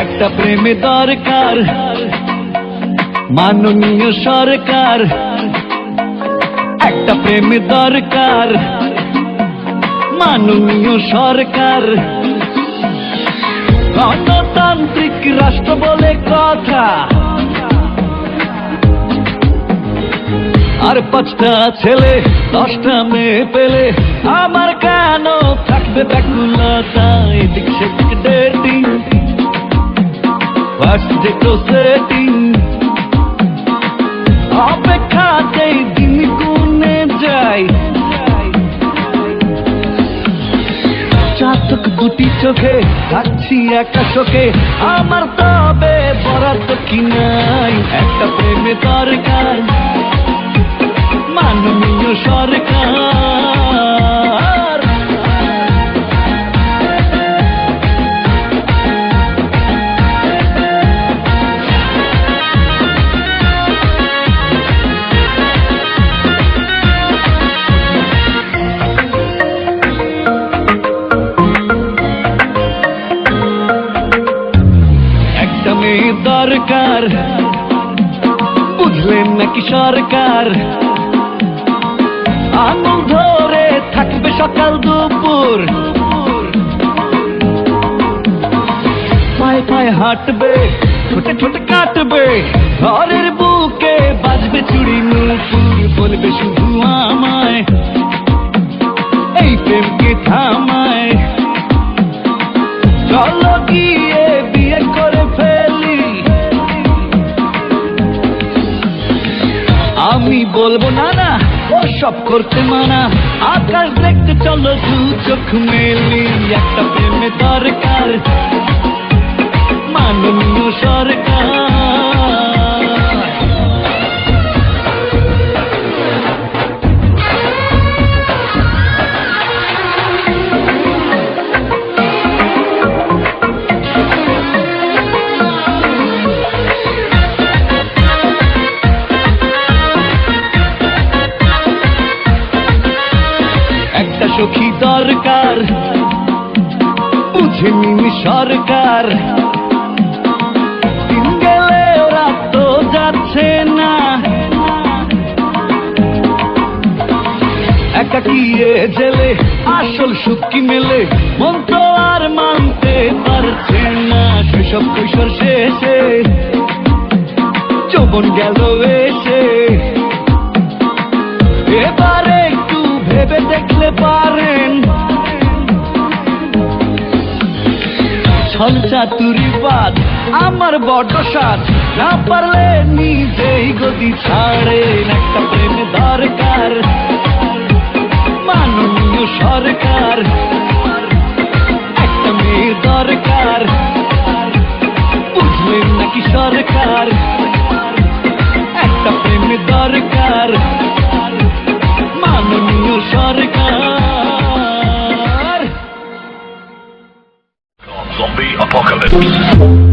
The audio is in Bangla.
একটা প্রেমে দরকার মাননীয় সরকার, একটা প্রেমে দরকার মাননীয় সরকার। গণতান্ত্রিক রাষ্ট্র বলে কথা, আর 5টা ছেলে 10টা মেয়ে পেলে আমার কেন থাকবে ব্যাকুলতা? এদিক সেদিক ডেটিং, ফার্স্ট ডেট সেটিং, অপেক্ষাতেই দিন গুনে যাই। চাতক দুটি চোখে থাকছি একা শোকে, আমার তবে বরাদ্দ কি নাই? একটা প্রেমে দরকার মাননীয় সরকার। একটা মেয়ে দরকার, বুঝলেন নাকি সরকার? আঙুল ধরে থাকবে সকাল দুপুর, পায়ে পায়ে হাঁটবে, ছোটে ছোটে কাটবে, ঘরের বুকে বাজবে চুড়ি নূপুর। বলবে শুধু আমায়, এই প্রেমকে থামায়, চলো গিয়ে বিয়ে করে ফেলি। আমি বলবো না না, ও সব করতে মানা, আকাশ দেখতে চলো দু চোখ মেলি। একটা প্রেমে দরকার মাননীয় সরকার। একটা সখী দরকার, বুঝে নিন সরকার। দিন গেলে ওরা তো যাচ্ছে না, একাকী জেলে আসল সুখ কি মেলে? মন তো আর মানতে পারছে না। শৈশব কৈশোর শেষে যৌবন গেল এসে, এবারে একটু ভেবে দেখলে পারেন, ছল চাতুরি বাদ আমার বড় সাথ, না পারলে নিজেই গদি ছাড়েন। একটা প্রেমে দরকার মাননীয় সরকার, একটা মেয়ে দরকার, বুঝলেন নাকি সরকার? একটা প্রেমে দরকার মাননীয় সরকার। Zombie apocalypse.